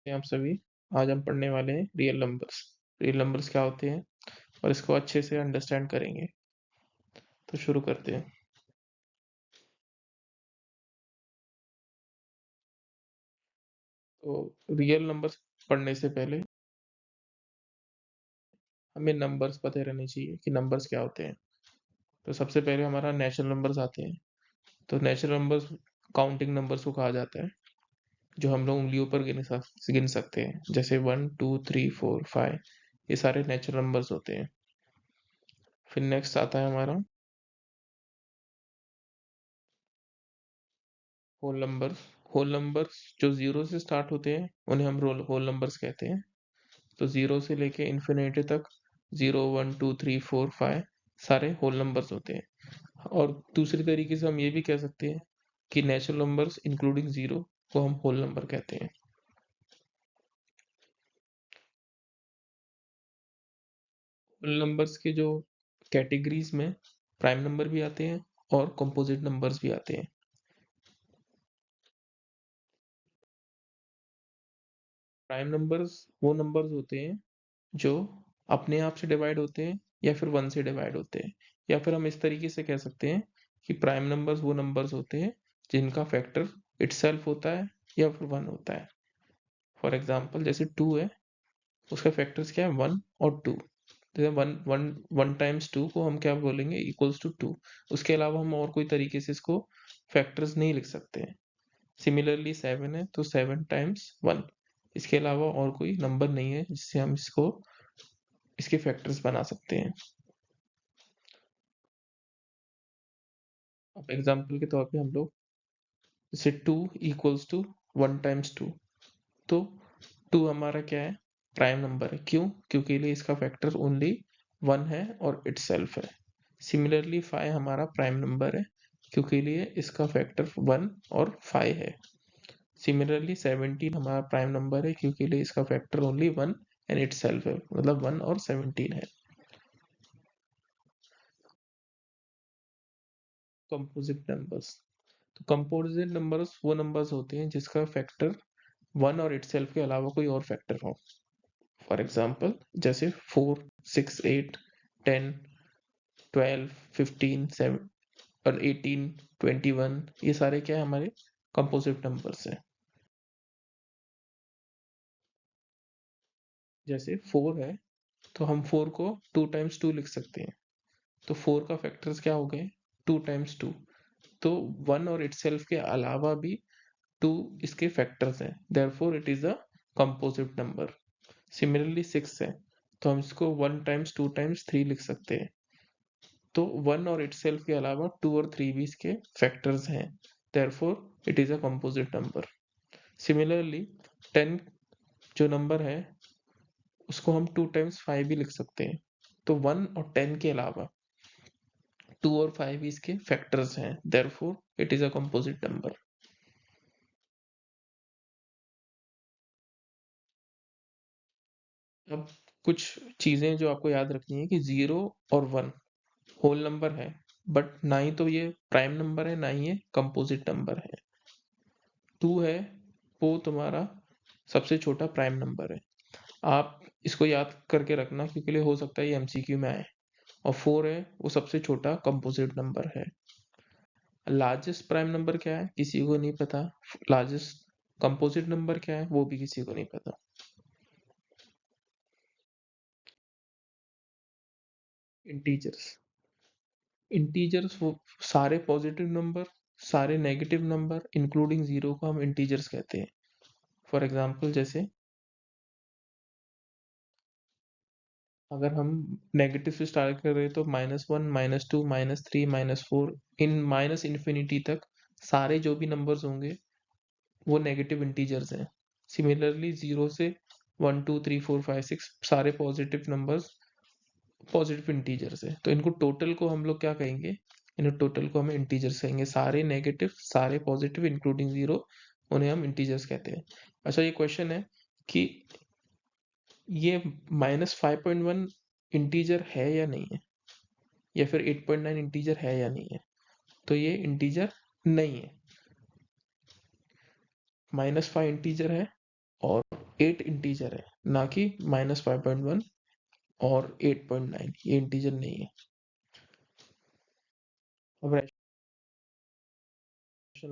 आप सभी। आज हम पढ़ने वाले हैं रियल नंबर्स। रियल नंबर्स क्या होते हैं और इसको अच्छे से अंडरस्टैंड करेंगे। तो शुरू करते हैं। तो रियल नंबर्स पढ़ने से पहले हमें नंबर्स पता रहने चाहिए कि नंबर्स क्या होते हैं। तो सबसे पहले हमारा नेचुरल नंबर्स आते हैं। तो नेचुरल नंबर्स काउंटिंग नंबर्स को कहा जाता है, जो हम लोग उंगलियों पर गिन सकते हैं, जैसे 1 2 3 4 5। ये सारे नेचुरल नंबर्स होते हैं। फिर नेक्स्ट आता है हमारा होल नंबर्स। होल नंबर्स जो जीरो से स्टार्ट होते हैं उन्हें हम होल नंबर्स कहते हैं। तो जीरो से लेके इन्फिनिटी तक 0 1 2 3 4 5 सारे होल नंबर्स होते हैं। और दूसरी तरीके से हम ये भी कह सकते हैं कि नेचुरल नंबर्स इंक्लूडिंग जीरो को हम होल नंबर कहते हैं। होल नंबर्स के जो कैटेगरीज में प्राइम नंबर भी आते हैं और कंपोजिट नंबर्स भी आते हैं। प्राइम नंबर्स वो नंबर्स होते हैं जो अपने आप से डिवाइड होते हैं या फिर वन से डिवाइड होते हैं। या फिर हम इस तरीके से कह सकते हैं कि प्राइम नंबर्स वो नंबर्स होते हैं जिनका फैक्टर इटसेल्फ होता है या फिर वन होता है। फॉर एग्जांपल जैसे टू है, उसका फैक्टर्स क्या है, वन और टू। जैसे one one one times two को हम क्या बोलेंगे, इक्वल्स टू टू। उसके अलावा हम और कोई तरीके से इसको फैक्टर्स नहीं लिख सकते हैं। सिमिलरली सेवन है तो सेवन टाइम्स वन। इसके अलावा और कोई नंबर नहीं है जिससे हम इसको इसके फैक्टर्स बना सकते हैं। अब एग्जाम्पल के तौर पे हम लोग जैसे two equals two one times two. तो टू हमारा क्या है, प्राइम नंबर है। क्यों? क्योंकि लिए इसका फैक्टर ओनली वन है और इटसेल्फ है। सिमिलरली फाइव हमारा प्राइम नंबर है क्योंकि लिए इसका फैक्टर वन और फाइव है। सिमिलरली 17 हमारा प्राइम नंबर है क्योंकि लिए इसका factor only one and itself है, मतलब वन और 17 है। Composite numbers. तो कंपोजिट नंबर्स वो नंबर्स होते हैं जिसका फैक्टर वन और इटसेल्फ के अलावा कोई और फैक्टर हो। फॉर एग्जाम्पल जैसे 4 6 8 10 12 15 7 और 18 21, ये सारे क्या है, हमारे कंपोजिट नंबर्स हैं। जैसे फोर है तो हम फोर को टू टाइम्स टू लिख सकते हैं। तो फोर का फैक्टर्स क्या हो गए, टू टाइम्स टू। तो वन और इटसेल्फ के अलावा भी टू इसके फैक्टर्स हैं, therefore it is a composite number. Similarly six है तो हम इसको one times two times three लिख सकते हैं। तो वन और इटसेल्फ के अलावा टू और थ्री भी इसके फैक्टर्स हैं, therefore it is a composite number. Similarly ten जो नंबर है उसको हम टू टाइम्स फाइव भी लिख सकते हैं। तो वन और टेन के अलावा टू और फाइव भी इसके फैक्टर्स हैं, therefore it is a composite number. अब कुछ चीजें जो आपको याद रखनी है कि जीरो और वन होल नंबर है, बट ना ही तो ये प्राइम नंबर है ना ही ये कंपोजिट नंबर है। टू है वो तुम्हारा सबसे छोटा प्राइम नंबर है। आप इसको याद करके रखना क्योंकि लिए हो सकता है ये एमसीक्यू में आए। और फोर है वो सबसे छोटा कंपोजिट नंबर है। लार्जेस्ट प्राइम नंबर क्या है किसी को नहीं पता। लार्जेस्ट कंपोजिट नंबर क्या है वो भी किसी को नहीं पता। इंटीजर्स। इंटीजर्स वो सारे पॉजिटिव नंबर, सारे नेगेटिव नंबर इंक्लूडिंग जीरो को हम इंटीजर्स कहते हैं। फॉर एग्जाम्पल जैसे अगर हम नेगेटिव से स्टार्ट कर रहे हैं तो -1 -2 -3 -4 इन माइनस इन्फिनिटी तक सारे जो भी नंबर्स होंगे वो नेगेटिव इंटीजर्स हैं। सिमिलरली जीरो से 1 2 3 4 5 6 सारे पॉजिटिव नंबर्स पॉजिटिव इंटीजर्स है। तो इनको टोटल को हम लोग क्या कहेंगे, इन टोटल को हम इंटीजर्स कहेंगे। सारे नेगेटिव सारे पॉजिटिव इंक्लूडिंग जीरो, उन्हें हम इंटीजर्स कहते हैं। अच्छा, ये क्वेश्चन है कि ये -5.1 इंटीजर है या नहीं है, या फिर 8.9 इंटीजर है या नहीं है। तो ये इंटीजर नहीं है। -5 इंटीजर है और 8 इंटीजर है, ना कि -5.1 और 8.9, ये इंटीजर नहीं है। अब रैशनल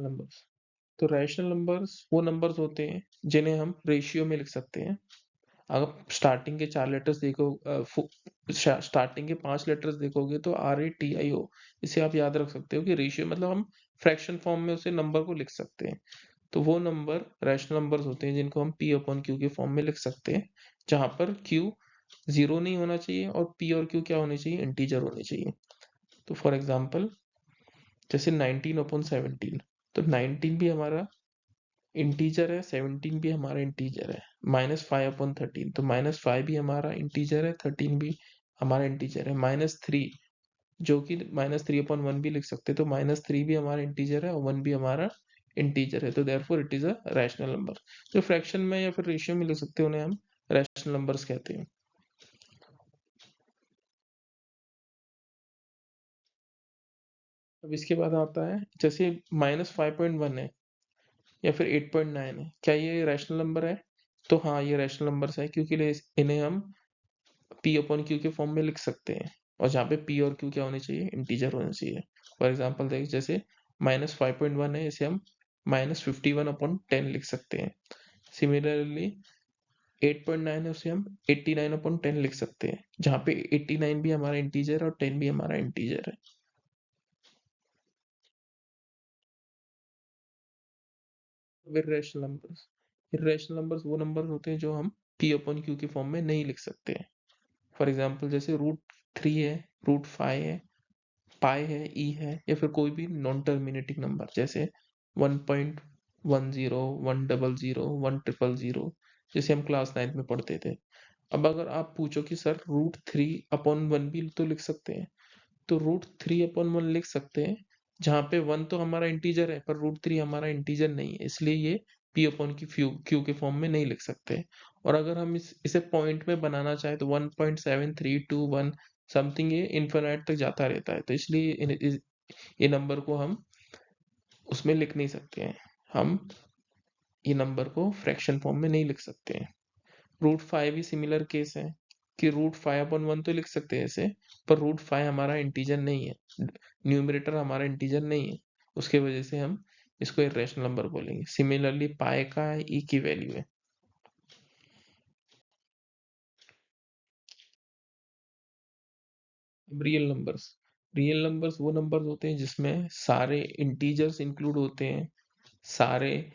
नंबर्स, तो रैशनल नंबर्स वो नंबर्स होते हैं जिन्हें हम रेशियो में लिख सकते हैं। अगर स्टार्टिंग के 4 लेटर्स देखो, स्टार्टिंग के 5 लेटर्स देखोगे तो RATIO, इसे आप याद रख सकते हो कि रेशियो मतलब हम फ्रैक्शन फॉर्म में उसे नंबर को लिख सकते हैं। तो वो नंबर रैशनल नंबर्स होते हैं जिनको हम P/Q के फॉर्म में लिख सकते हैं, जहां पर Q 0 नहीं होना चाहिए और P और Q क्या होने चाहिए, इंटीजर होने चाहिए। तो फॉर एग्जाम्पल जैसे 19/17, तो 19 भी हमारा इंटीजर है, 17 भी हमारा इंटीजर है। -5/13, तो -5 भी हमारा इंटीजर है, 13 भी हमारा इंटीजर है। -3, जो कि -3/1 भी लिख सकते हैं, तो -3 भी हमारा इंटीजर है और 1 भी हमारा इंटीजर है। तो therefore it is a rational number. जो फ्रैक्शन में या फिर रेशियो में लिख सकते हैं उन्हें हम रैशनल नंबर्स कहते हैं। अब इसके बाद आता है जैसे -5.1 है या फिर 8.9 है, क्या ये रैशनल नंबर है? तो हाँ, ये रैशनल नंबर्स है, क्योंकि इन्हें हम P/Q के फॉर्म में लिख सकते हैं, और जहाँ पे P और Q क्या होने चाहिए, इंटीजर होने चाहिए। फॉर एग्जाम्पल देख, जैसे -5.1 है, इसे हम -51/10 लिख सकते हैं। सिमिलरली 8.9 है, उसे हम 89/10 लिख सकते हैं, जहाँ पे 89 भी हमारा इंटीजर और 10 भी हमारा इंटीजर है। इर्रेशनल नंबर्स, इर्रेशनल नंबर्स वो नंबर होते हैं जो हम P/Q के फॉर्म में नहीं लिख सकते हैं। फॉर एग्जाम्पल जैसे √3 है, √5 है, पाई है, ई है, या फिर कोई भी नॉन टर्मिनेटिंग नंबर जैसे 1.10, 100, 1,000, जैसे हम क्लास 9 में पढ़ते थे। अब अगर आप पूछो कि सर √3/1 भी तो लिख सकते हैं, तो √3/1 लिख सकते हैं, जहाँ पे 1 तो हमारा इंटीजर है पर √3 हमारा इंटीजर नहीं है, इसलिए ये P/Q के फॉर्म में नहीं लिख सकते। और अगर हम इसे पॉइंट में बनाना चाहे तो 1.7321 समथिंग, ये इन्फिनाइट तक जाता रहता है, तो इसलिए ये नंबर को हम उसमें लिख नहीं सकते हैं। हम ये नंबर को फ्रैक्शन फॉर्म में नहीं लिख सकते हैं। √5 भी सिमिलर केस है कि √5/1 तो लिख सकते हैं इसे, पर √5 हमारा इंटीजर नहीं है, न्यूमरेटर हमारा इंटीजर नहीं है, उसके वजह से हम इसको इरेशनल नंबर बोलेंगे। सिमिलरली पाई का ई की वैल्यू है। रियल नंबर्स, रियल नंबर्स वो नंबर्स होते हैं जिसमें सारे इंटीजर्स इंक्लूड होते हैं, सारे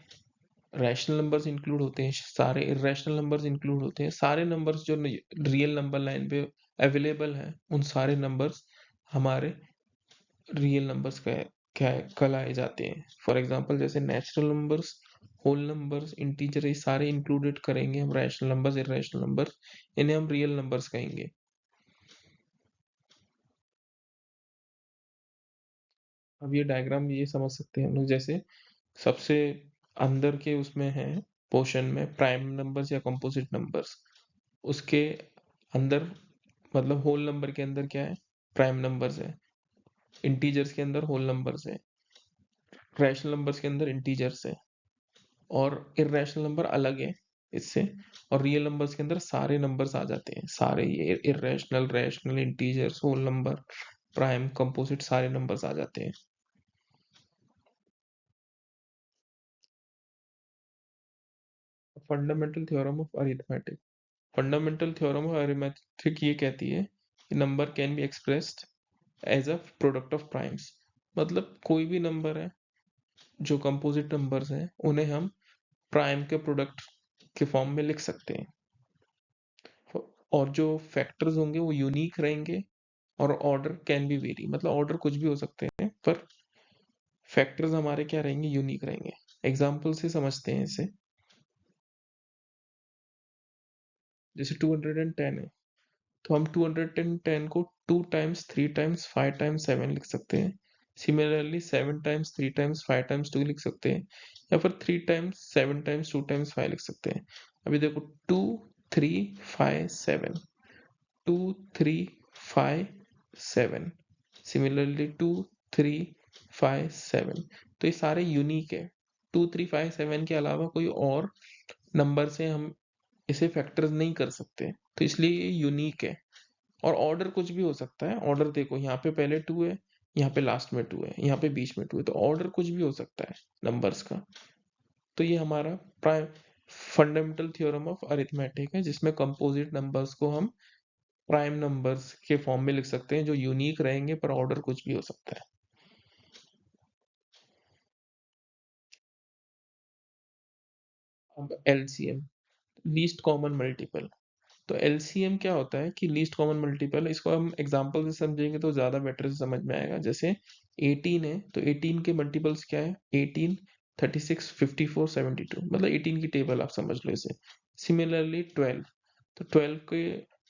रैशनल नंबर्स इंक्लूड होते हैं, सारे इरेशनल नंबर्स इंक्लूड होते हैं, सारे नंबर्स जो रियल नंबर लाइन पे अवेलेबल हैं, उन सारे नंबर्स हमारे रियल नंबर्स कहलाए जाते हैं। फॉर एग्जांपल जैसे natural numbers, whole numbers, integer, ये सारे इंक्लूडेड करेंगे हम, रैशनल नंबर्स, इरेशनल नंबर्स, इन्हें हम रियल नंबर्स कहेंगे। अब ये डायग्राम ये समझ सकते हैं हम लोग, जैसे सबसे अंदर के उसमें है पोर्शन में प्राइम नंबर्स या कंपोजिट नंबर्स, उसके अंदर मतलब होल नंबर के अंदर क्या है, प्राइम नंबर्स है, इंटीजर्स के अंदर होल नंबर्स है, रैशनल नंबर्स के अंदर इंटीजर्स है, और इरेशनल नंबर अलग है इससे, और रियल नंबर्स के अंदर सारे नंबर्स आ जाते हैं, सारे ये irrational, rational, integers, whole number, prime, composite, सारे नंबर्स आ जाते हैं। Fundamental theorem of arithmetic, fundamental theorem of arithmetic ये कहती है कि number can be expressed as a product of primes, मतलब कोई भी नंबर है जो कंपोजिट नंबर्स हैं उन्हें हम प्राइम के प्रोडक्ट के फॉर्म में लिख सकते हैं, और जो फैक्टर्स होंगे वो यूनिक रहेंगे, और ऑर्डर कैन बी वेरी, मतलब ऑर्डर कुछ भी हो सकते हैं पर फैक्टर्स हमारे क्या रहेंगे, यूनिक रहेंगे। एग्जाम्पल से समझते हैं इसे, जैसे 210 है, तो हम 210 को 2 टाइम्स 3 टाइम्स 5 टाइम्स 7 लिख सकते हैं। सिमिलरली 7 टाइम्स 3 टाइम्स 5 टाइम्स 2 लिख सकते हैं, या फिर 3 टाइम्स 7 टाइम्स 2 टाइम्स 5 लिख सकते हैं। अभी देखो 2 3 5 7, 2 3 5 7, सिमिलरली 2 3 5 7, तो ये सारे यूनिक है। 2 3 5 7 के अलावा कोई और नंबर से हम इसे फैक्टर नहीं कर सकते, तो इसलिए ये यूनिक है। और ऑर्डर कुछ भी हो सकता है। ऑर्डर देखो, यहाँ पे पहले 2 है, यहाँ पे लास्ट में 2 है, यहाँ पे बीच में 2 है, तो ऑर्डर कुछ भी हो सकता है नंबर्स का। तो ये हमारा prime fundamental theorem of arithmetic है, जिसमें कंपोजिट नंबर्स को हम प्राइम नंबर्स के फॉर्म में लिख सकते हैं, जो यूनिक रहेंगे, पर ऑर्डर कुछ भी हो सकता है। अब एलसीएम, लीस्ट कॉमन मल्टीपल। तो एलसीएम क्या होता है कि लीस्ट कॉमन मल्टीपल, इसको हम एग्जांपल से समझेंगे तो ज्यादा बेटर से समझ में आएगा। जैसे 18 है, तो 18 के मल्टीपल्स क्या है? 18, 36, 54, 72, मतलब 18 की टेबल आप समझ लो इसे। सिमिलरली 12, तो 12 के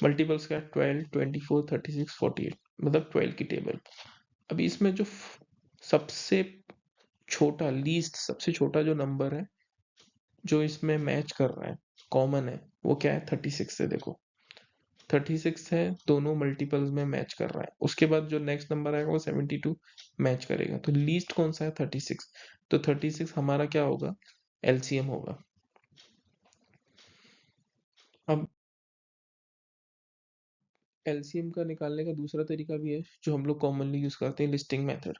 मल्टीपल्स क्या है? 12, 24, 36, 48, मतलब 12 की टेबल। अभी इसमें जो सबसे छोटा, लीस्ट सबसे छोटा जो नंबर है जो इसमें मैच कर रहा है, कॉमन है, वो क्या है? 36 है। देखो 36 है, दोनों मल्टीपल्स में मैच कर रहा है। उसके बाद जो नेक्स्ट नंबर आएगा वो 72 मैच करेगा। तो लीस्ट कौन सा है? 36। तो 36 हमारा क्या होगा? एलसीएम होगा। अब एलसीएम का निकालने का दूसरा तरीका भी है, जो हम लोग कॉमनली यूज करते हैं, लिस्टिंग मेथड,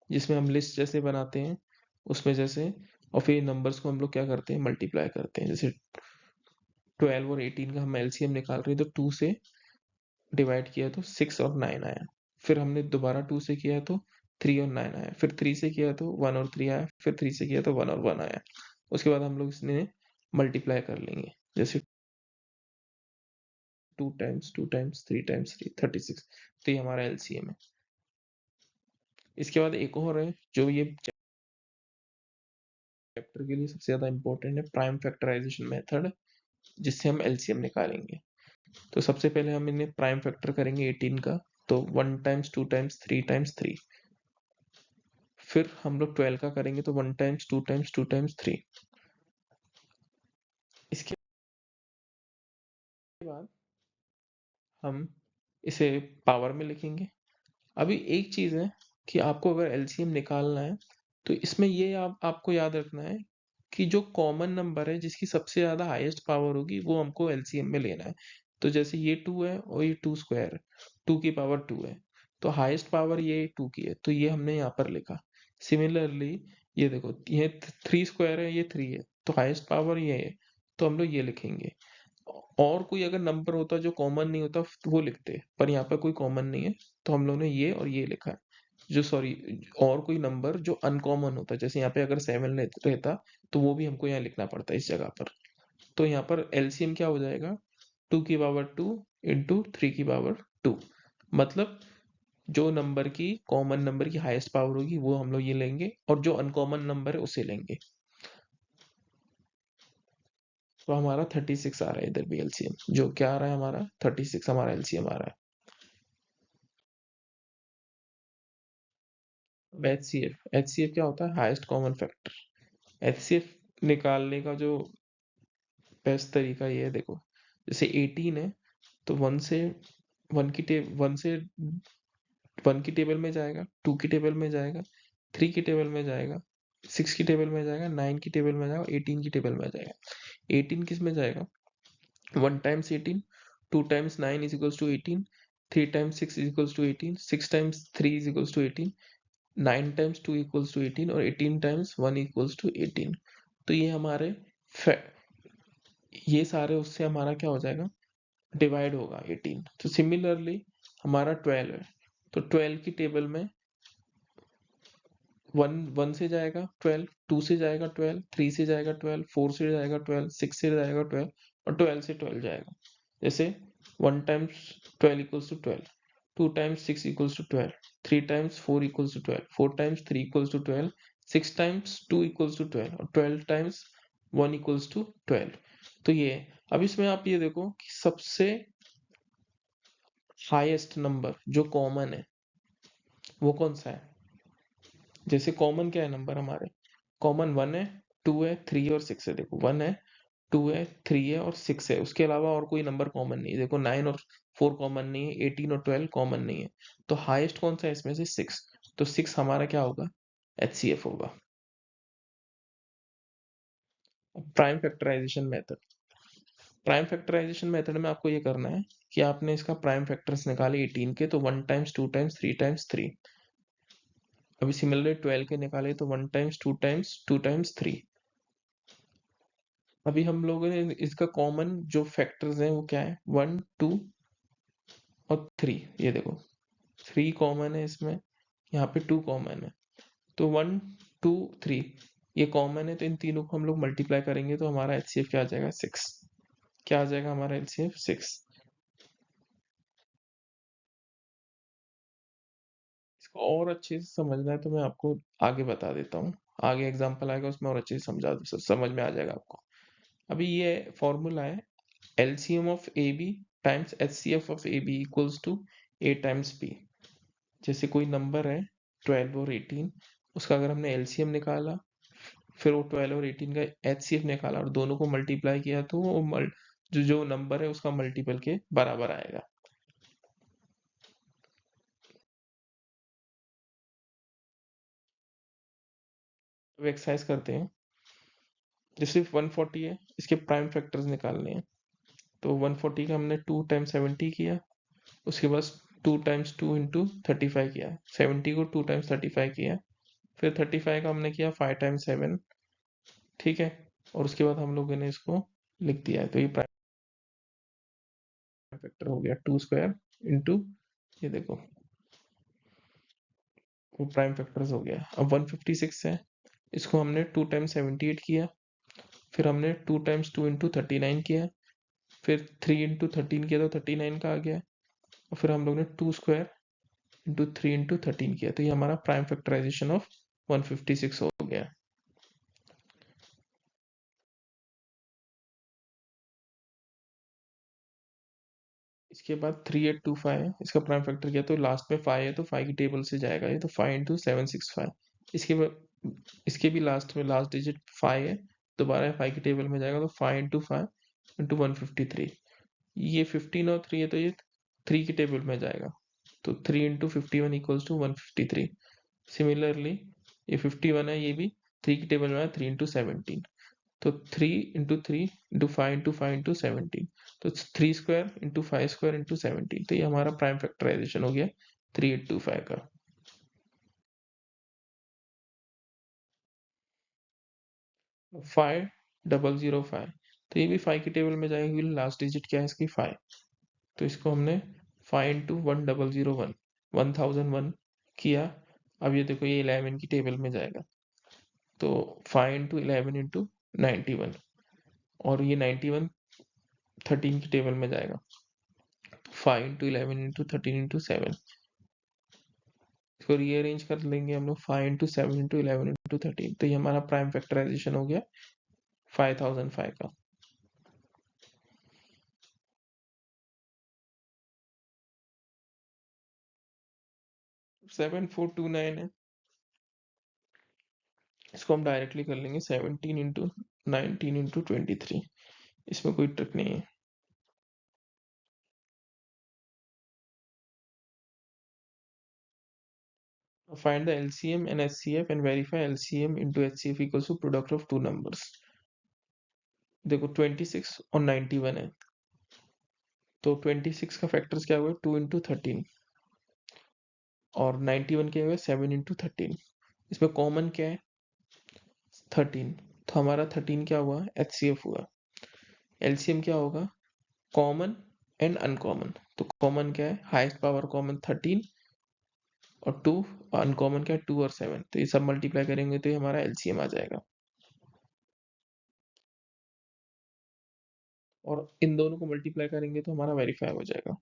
जिसमें हम लिस्ट जैसे बनाते हैं उसमें जैसे, और फिर नंबर्स को हम लोग क्या करते हैं? मल्टीप्लाई करते हैं। जैसे 12 और 18 का हम एलसीएम निकाल रहे हैं, तो 2 से डिवाइड किया तो 6 और 9 आया। फिर हमने दोबारा 2 से किया तो 3 और 9 आया। फिर 3 से किया तो 1 और 3 आया। फिर 3 से किया तो 1 और 1 आया। उसके बाद हम लोग इसने मल्टीप्लाई कर लेंगे। जैसे 2 टाइम्स 2 टाइम्स 3 टाइम्स 3, 36। तो ये हमारा एलसीएम है। इसके बाद एक और है जो ये चैप्टर के लिए सबसे ज्यादा इंपॉर्टेंट है, प्राइम फैक्टराइजेशन मेथड, जिससे हम एलसीएम निकालेंगे। तो सबसे पहले हम इन्हें प्राइम फैक्टर करेंगे 18 का। तो 1 टाइम्स 2 टाइम्स 3 टाइम्स 3। फिर हम लोग 12 का करेंगे तो 1 टाइम्स 2 टाइम्स 2 टाइम्स 3। इसके बाद हम इसे पावर में लिखेंगे। अभी एक चीज है कि आपको अगर एलसीएम निकालना है तो इसमें ये आपको याद रखना है कि जो कॉमन नंबर है जिसकी सबसे ज्यादा हाईएस्ट पावर होगी वो हमको एलसीएम में लेना है। तो जैसे ये 2 है और ये 2 स्क्वायर, 2 की पावर 2 है, तो हाईएस्ट पावर ये 2 की है, तो ये हमने यहाँ पर लिखा। सिमिलरली ये देखो, ये 3 स्क्वायर है, ये 3 है, तो हाईएस्ट पावर ये है, तो हम लोग ये लिखेंगे। और कोई अगर नंबर होता जो कॉमन नहीं होता तो वो लिखते, पर यहाँ पे कोई कॉमन नहीं है, तो हम लोगों ने ये और ये लिखा है। जो सॉरी, और कोई नंबर जो अनकॉमन होता, जैसे यहाँ पे अगर 7 रहता तो वो भी हमको यहाँ लिखना पड़ता इस जगह पर। तो यहाँ पर एलसीएम क्या हो जाएगा? 2 की पावर 2 इंटू 3 की पावर 2। मतलब जो नंबर की, कॉमन नंबर की हाईएस्ट पावर होगी वो हम लोग ये लेंगे, और जो अनकॉमन नंबर है उसे लेंगे। तो हमारा 36 आ रहा है इधर भी एलसीएम। जो क्या आ रहा है हमारा? 36 हमारा एलसीएम आ रहा है। एचसीएफ क्या होता है? Highest common factor. एचसीएफ निकालने का जो बेस्ट तरीका ये है, देखो जैसे 18 है, तो 1 की टेबल में जाएगा, 2 की टेबल में जाएगा, 3 की टेबल में जाएगा, 6 की टेबल में जाएगा, 9 की टेबल में जाएगा, 18 की टेबल में जाएगा। 18 किस में जाएगा? 1 times 18, 2 times 9 is equals to 18, 3 times 6 is equals to 18, 6 times 3 is equals to 18, 9 times 2 equals to 18, और 18 टाइम्स 1 इक्वल्स टू 18। तो ये हमारे ये सारे उससे हमारा क्या हो जाएगा? डिवाइड होगा 18। तो सिमिलरली हमारा 12 है, तो 12 की टेबल में 1 से जाएगा 12, 2 से जाएगा 12, 3 से जाएगा 12, 4 से जाएगा 12, 6 से जाएगा 12, और 12 से 12 जाएगा। जैसे 1 times 12 equals to 12, 2 times 6 equals to 12, 3 times 4 equals to 12, 4 times 3 equals to 12, 6 times 2 equals to 12, और 12 टाइम्स 1 इक्वल्स टू 12। तो ये है। अब इसमें आप ये देखो कि सबसे हाईएस्ट नंबर जो कॉमन है वो कौन सा है? जैसे कॉमन क्या है नंबर हमारे? कॉमन 1 है, 2 है, 3 और 6 है। देखो 1 है, 2 है, 3 है और 6 है। उसके अलावा और कोई नंबर कॉमन नहीं है। देखो 9 और 4 कॉमन नहीं है, 18 और 12 कॉमन नहीं है। तो हाईएस्ट कौन सा है इसमें से? 6। तो 6 हमारा क्या होगा? एचसीएफ होगा। Prime factorization method. Prime factorization method में आपको ये करना है कि आपने इसका प्राइम फैक्टर्स निकाले 18 के, तो 1 टाइम्स 2 टाइम्स 3 टाइम्स 3। अभी सिमिलरली 12 के निकाले तो 1 टाइम्स 2 टाइम्स 2 टाइम्स 3। अभी हम लोगों ने इसका कॉमन जो फैक्टर्स हैं वो क्या है, 1 2 और 3। ये देखो 3 कॉमन है इसमें, यहाँ पे 2 कॉमन है, तो 1 2 3 ये कॉमन है, तो इन तीनों को हम लोग मल्टीप्लाई करेंगे तो हमारा एचसीएफ क्या आ जाएगा, 6। क्या आ जाएगा हमारा एलसीएफ, 6। इसको और अच्छे से समझना है तो मैं आपको आगे बता देता हूँ, आगे एग्जांपल आएगा उसमें और अच्छे से समझ में आ जाएगा आपको। अभी ये फॉर्मूला है, LCM of A B times HCF of A B equals to A times B. जैसे कोई नंबर है 12 और 18, उसका अगर हमने एलसीएम निकाला, फिर वो 12 और 18 का एचसीएफ निकाला और दोनों को मल्टीप्लाई किया, तो वो जो नंबर है उसका मल्टीपल के बराबर आएगा। तो एक्सरसाइज करते हैं। जैसे 140 है, इसके प्राइम फैक्टर्स निकालने हैं, तो 140 का हमने 2 टाइम्स 70 किया, उसके बाद 2 टाइम्स 2 इंटू 35 किया, 70 को 2 टाइम्स 35 किया, फिर 35 का हमने किया 5 टाइम्स 7। ठीक है, और उसके बाद हम लोगों ने इसको लिख दिया है, तो ये प्राइम फैक्टर हो गया 2 स्क्वायर इंटू, ये देखो वो प्राइम फैक्टर्स हो गया। अब 156 है, इसको हमने 2 टाइम्स 78 किया, फिर हमने 2 टाइम्स 2 इंटू 39 किया, फिर 3 इंटू 13 किया तो 39 का आ गया, और फिर हम लोग ने 2 स्क्वायर इंटू 3 इंटू 13 किया, तो ये हमारा प्राइम फैक्टराइजेशन ऑफ 156 हो गया। इसके बाद 3825 है, इसका प्राइम फैक्टर किया तो लास्ट में 5 है, तो 5 की टेबल से जाएगा ये, तो 5 इंटू 765। इसके भी लास्ट में लास्ट डिजिट 5 है, दोबारा 5 की टेबल में जाएगा, तो 5 इंटू 5 इंटू 153। ये 15 और 3 है, तो ये 3 की टेबल में जाएगा, तो 3 इंटू 51 इक्वल्स टू 153। सिमिलरली ये 51 है, ये भी 3 की टेबल में आया, 3 इंटू 17, तो 3 इंटू 3 इंटू 5 इंटू 5 इंटू 17, तो 3 स्क्वायर इंटू 5 स्क्वायर इंटू 17, तो ये हमारा प्राइम फैक्टराइजेशन हो गया 3825 का। 5005, तो ये भी 5 की टेबल में जाएगी, लास्ट डिजिट क्या है इसकी 5, तो इसको हमने 5 इंटू 1001 1001 किया। अब ये देखो ये 11 की टेबल में जाएगा, तो 5 इंटू 11 इंटू 91, और ये 91 13 की टेबल में जाएगा, 5 इंटू 11 इंटू 13 इंटू 7। इसको रीअरेंज कर लेंगे हम लोग, 5 इंटू 7 इंटू 11 इंटू 13, तो ये हमारा प्राइम फैक्टराइजेशन हो गया 5005 का। 7429 है, इसको हम डायरेक्टली कर लेंगे 17 इंटू 19 इंटू 23, इसमें कोई ट्रिक नहीं है। Find the LCM and HCF and verify LCM into HCF equals to product of two numbers। देखो 26 और 91 है, तो 26 का फैक्टर्स क्या हुआ, 2 इंटू 13, और 91 क्या हुआ 7 इंटू 13। इसमें कॉमन क्या है 13, तो हमारा 13 क्या हुआ, HCF हुआ। LCM क्या होगा, कॉमन एंड अनकॉमन, तो कॉमन क्या है, हाईएस्ट पावर कॉमन 13 और 2, अनकॉमन क्या है 2 और 7, तो ये सब मल्टीप्लाई करेंगे तो ये हमारा LCM आ जाएगा, और इन दोनों को मल्टीप्लाई करेंगे तो हमारा वेरीफाई हो जाएगा।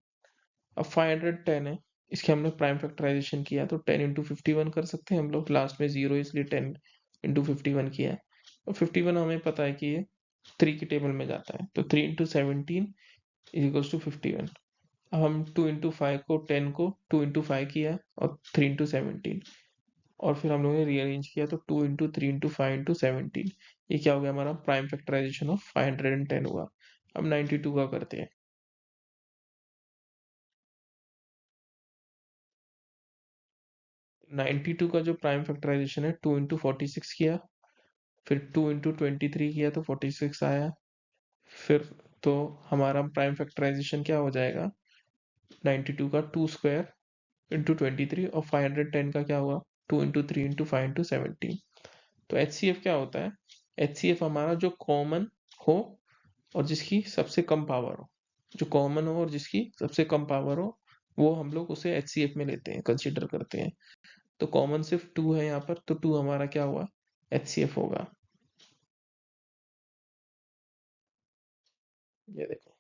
अब 510 है, इसके हमने प्राइम फैक्टराइजेशन किया, तो 10 इंटू 51 कर सकते हैं हम लोग, लास्ट में जीरो इसलिए 10 इंटू 51 किया है, और 51 हमें पता है कि ये 3 की टेबल में जाता है, तो 3 इंटू 17 इज इक्वल्स टू 51। अब हम 2 इंटू 5 को 10 को 2 इंटू 5 किया, और 3 इंटू 17, और फिर हम लोगों ने रीअरेंज किया, तो 2 इंटू 3 इंटू 5 इंटू 17, ये क्या हो गया हमारा प्राइम फैक्टराइजेशन ऑफ 510 हुआ। अब 92 का करते हैं। 92 का जो प्राइम फैक्टराइजेशन है, 2 इंटू 46 किया, फिर 2 × 23 किया तो 46 आया। फिर तो हमारा प्राइम फैक्टराइजेशन क्या हो जाएगा, 92 का 2² × 23 और 510 का क्या हुआ, 2 × 3 × 5 × 17। तो HCF क्या होता है, HCF हमारा जो कॉमन हो और जिसकी सबसे कम पावर हो, जो कॉमन हो और जिसकी सबसे कम पावर हो, वो हम लोग उसे HCF में लेते हैं, कंसिडर करते हैं। तो कॉमन सिर्फ 2 है यहाँ पर, तो 2 हमारा क्या हुआ, HCF होगा। ये देखो,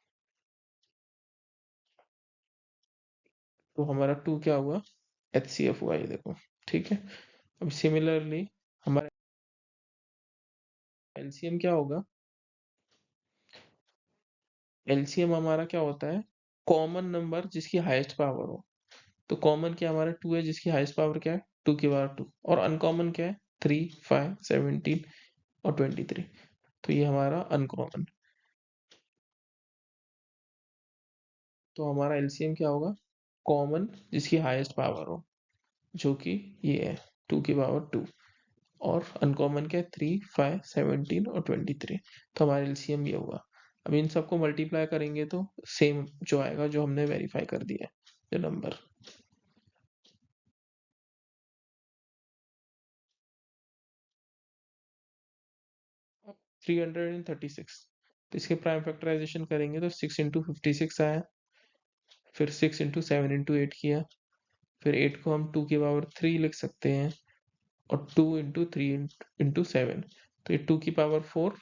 तो हमारा 2 क्या हुआ, HCF हुआ, ये देखो। ठीक है, अब सिमिलरली हमारा LCM क्या होगा, LCM हमारा क्या होता है, कॉमन नंबर जिसकी हाईएस्ट पावर हो। तो कॉमन क्या हमारा 2 है, जिसकी हाईएस्ट पावर क्या है, 2 की पावर 2। और अनकॉमन क्या है, 3, 5, 17 और 23। तो ये हमारा अनकॉमन। तो हमारा LCM क्या होगा, कॉमन जिसकी हाईएस्ट पावर हो, जो कि ये है 2 की पावर 2। और अनकॉमन क्या है, 3, 5, 17 और 23। तो हमारा LCM ये होगा। अब इन सबको मल्टीप्लाई करेंगे तो सेम जो आएगा, जो हमने वेरीफाई कर दिया है, जो नंबर। 336। तो इसके प्राइम फैक्टराइजेशन करेंगे तो 6 × 56 आया। फिर 6 × 7 × 8 किया। फिर 8 को हम 2 की पावर 3 लिख सकते हैं, और 2 × 3 × 7। तो ये 2 की पावर 4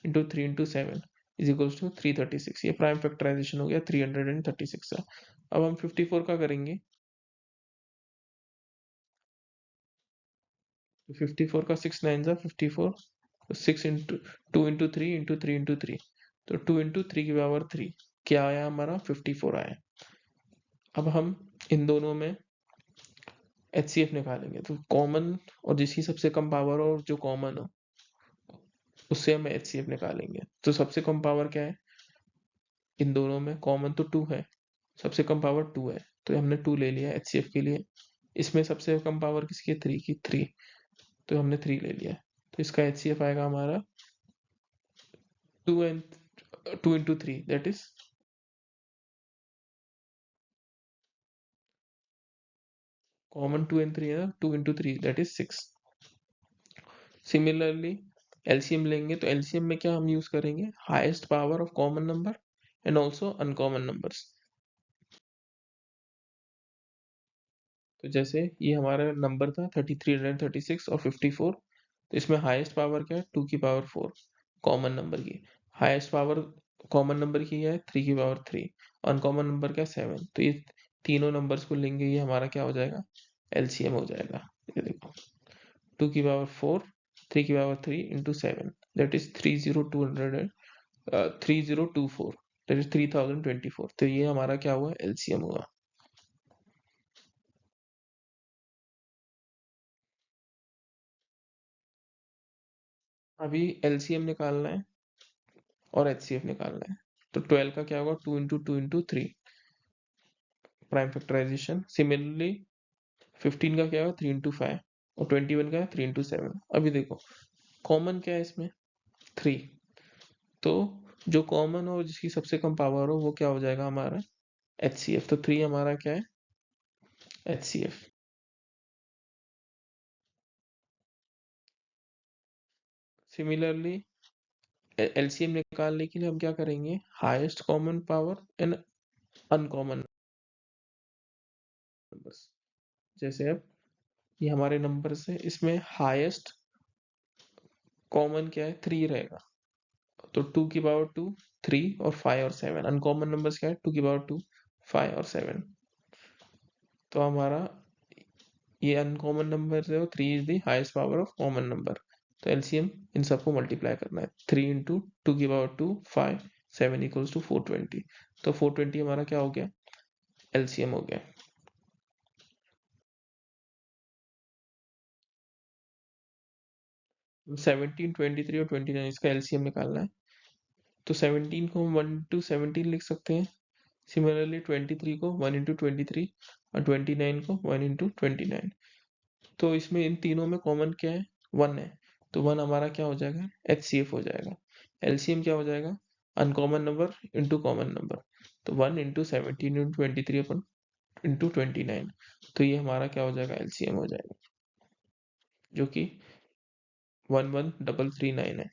× 3 × 7 = 336। ये प्राइम फैक्टराइजेशन हो गया 336 का। अब हम 54 का करेंगे। 54 का 6 9 ज़ा 54। तो 6 इंटू 2 × 3 × 3 × 3। तो 2 × 3 की पावर 3 क्या आया, हमारा 54 आया। अब हम इन दोनों में HCF निकालेंगे। तो कॉमन और जिसकी सबसे कम पावर हो और जो कॉमन हो, उससे हम HCF निकालेंगे। तो सबसे कम पावर क्या है, इन दोनों में कॉमन तो 2 है, सबसे कम पावर 2 है, तो हमने 2 ले लिया HCF के लिए। इसमें सबसे कम पावर किसकी है, 3 की, 3। तो हमने 3 ले लिया। तो इसका HCF आएगा हमारा 2 × 3, दैट इज कॉमन 2 and 3 है, 2 × 3 दैट इज 6। सिमिलरली LCM लेंगे तो LCM में क्या हम यूज करेंगे, highest power of common number and also uncommon numbers. तो जैसे ये हमारा नंबर था 3336 और 54। तो इसमें हाईएस्ट पावर क्या है, 2 की पावर 4 कॉमन नंबर की। हाईएस्ट पावर कॉमन नंबर की है 3 की पावर 3। अनकॉमन नंबर क्या है, 7। तो ये तीनों नंबर्स को लेंगे, ये हमारा क्या हो जाएगा, LCM हो जाएगा। ये देखो, 2 की पावर 4, 3 की power 3 × 7, that is 3024, that is 3024। तो ये हमारा क्या हुआ, LCM हुआ। अभी LCM निकालना है और HCF निकालना है। तो 12 का क्या होगा, 2 × 2 × 3 प्राइम फैक्टराइजेशन। सिमिलरली 15 का क्या होगा, 3 × 5। और 21 का है 3 × 7। अभी देखो, कॉमन क्या है इसमें, 3। तो जो कॉमन हो जिसकी सबसे कम पावर हो, वो क्या हो जाएगा हमारा, HCF। तो 3 हमारा क्या है, HCF। सिमिलरली LCM निकालने के लिए हम क्या करेंगे, highest common power and uncommon numbers. जैसे अब ये हमारे नंबर्स है, इसमें हाईएस्ट कॉमन क्या है, 3 रहेगा। तो 2 की पावर 2, 3 और 5 और 7। अनकॉमन नंबर्स क्या है, 2 की पावर 2, 5 और 7। तो हमारा ये अनकॉमन नंबर जो 3 is the highest power of common number. तो LCM इन सबको मल्टीप्लाई करना है, 3 × 2 की पावर 2, 5, 7 = 420। तो 420 हमारा क्या हो गया, LCM हो गया। 17, 23 और 29 इसका LCM निकालना है। तो 17 को हम 1 × 17 लिख सकते हैं। सिमिलरली 23 को 1 × 23 और 29 को 1 × 29। तो इसमें इन तीनों में कॉमन क्या है, 1 है। तो 1 हमारा क्या हो जाएगा, HCF हो जाएगा। LCM क्या हो जाएगा, uncommon number into common number, तो 1 इंटू 17 इंटू 23 अपन इंटू 29, तो ये हमारा क्या हो जाएगा, LCM हो जाएगा, जो कि 11339 है।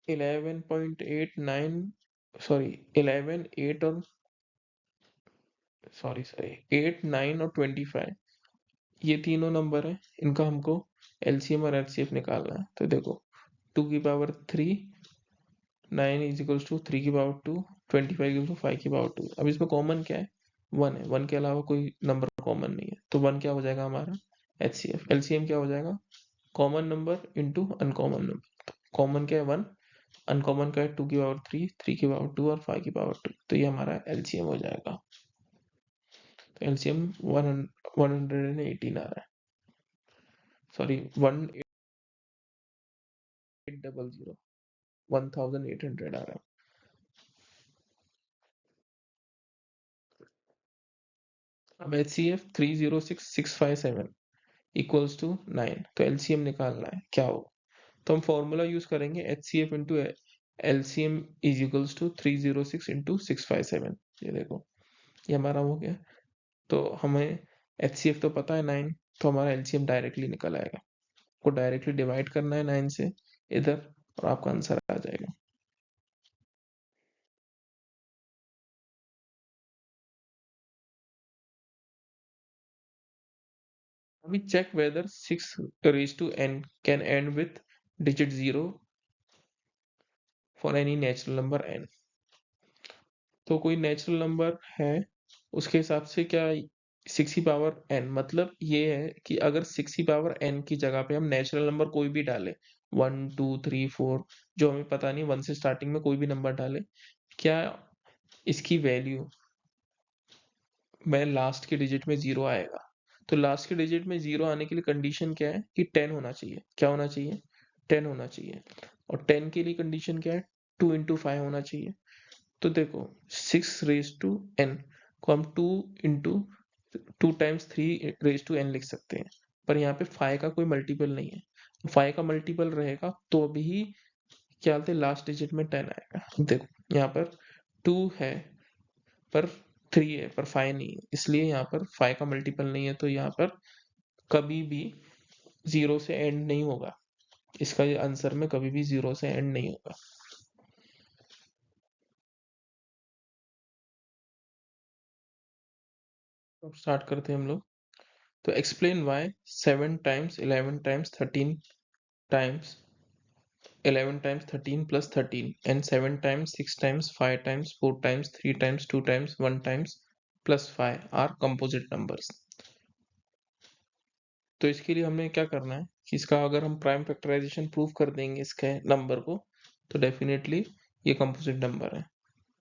11.89, सॉरी 11 8 और सॉरी 8 9 और 25, ये तीनों नंबर है, इनका हमको LCM और HCF निकालना है। तो देखो 2 की पावर 3, 9 इज इक्वल्स टू 3 की पावर 2, 25 इक्वल्स टू 5 की पावर 2। अब इसमें कॉमन क्या है, 1 है, 1 के अलावा कोई नंबर कॉमन नहीं है, तो 1 क्या हो जाएगा हमारा, HCF। LCM क्या हो जाएगा, common number into uncommon number, common क्या है 1, अनकॉमन का है 2 की पावर 3, 3 की पावर 2 और 5 की पावर 2, तो ये हमारा LCM हो जाएगा। तो LCM 118 आ रहा है, सॉरी 1800, 1800 आ रहा है। अब HCF 306657 इक्वल्स टू 9, तो LCM निकालना है, क्या हो, तो हम फॉर्मूला यूज करेंगे HCF into LCM is equals to 306 into 657। ये देखो ये हमारा हो गया। तो हमें HCF तो पता है 9, तो हमारा LCM डायरेक्टली निकल आएगा, को डायरेक्टली डिवाइड करना है 9 से इधर, और आपका आंसर आ जाएगा। अभी check whether 6 raised to n can end with digit 0 for any natural number n। तो कोई नेचुरल नंबर है, उसके हिसाब से क्या 6 की पावर n, मतलब ये है कि अगर 6 की पावर n की जगह पे हम नेचुरल नंबर कोई भी डाले, 1 2 3 4, जो हमें पता नहीं, 1 से स्टार्टिंग में कोई भी नंबर डाले, क्या इसकी वैल्यू में लास्ट के डिजिट में 0 आएगा। तो लास्ट के डिजिट में 0 आने के लिए कंडीशन क्या है कि 10 होना चाहिए, क्या होना चाहिए, 10 होना चाहिए। और 10 के लिए कंडीशन क्या है, 2 इंटू 5 होना चाहिए। तो देखो 6 रेज टू n को हम 2 into 2 times 3 raise to n लिख सकते हैं, पर यहाँ पे 5 का कोई मल्टीपल नहीं है। 5 का मल्टीपल रहेगा तो भी क्या बोलते लास्ट डिजिट में 10 आएगा। देखो यहाँ पर 2 है पर 3 है पर 5 नहीं है, इसलिए यहाँ पर 5 का मल्टीपल नहीं है, तो यहाँ पर कभी भी 0 से एंड नहीं होगा, इसका आंसर में कभी भी 0 से एंड नहीं होगा। अब स्टार्ट करते हैं हम लोग। तो explain why 7 times 11 times 13 times 11 times 13 plus 13 and 7 times 6 times 5 times 4 times 3 times 2 times 1 times plus 5 are composite numbers. तो इसके लिए हमें क्या करना है कि इसका अगर हम प्राइम फैक्टराइजेशन प्रूव कर देंगे इसके नंबर को, तो डेफिनेटली ये कंपोजिट नंबर है।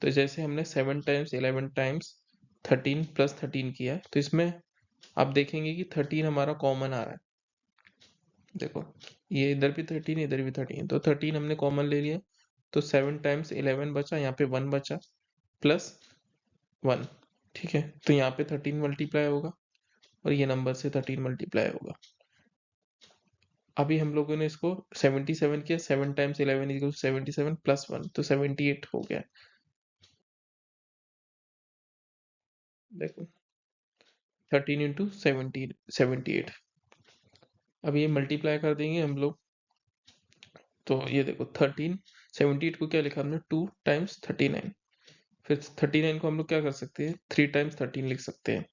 तो जैसे हमने 7 टाइम्स 11 टाइम्स 13 प्लस 13 किया है, तो इसमें आप देखेंगे कि 13 हमारा कॉमन आ रहा है। देखो ये इधर भी 13 इधर भी 13, तो 13 हमने कॉमन ले लिया, तो 7 टाइम्स 11 बचा, यहाँ पे 1 बचा प्लस 1, ठीक है। तो यहाँ पे 13 मल्टीप्लाई होगा और ये नंबर से 13 मल्टीप्लाई होगा। अभी हम लोगों ने इसको 77 किया, 7 टाइम्स 11 इक्वल 77 प्लस 1, तो 78 हो गया। देखो 13 इंटू 78, अब ये मल्टीप्लाई कर देंगे हम लोग, तो ये देखो 13 78 को क्या लिखा हमने 2 टाइम्स 39, फिर 39 को हम लोग क्या कर सकते हैं 3 टाइम्स 13 लिख सकते हैं।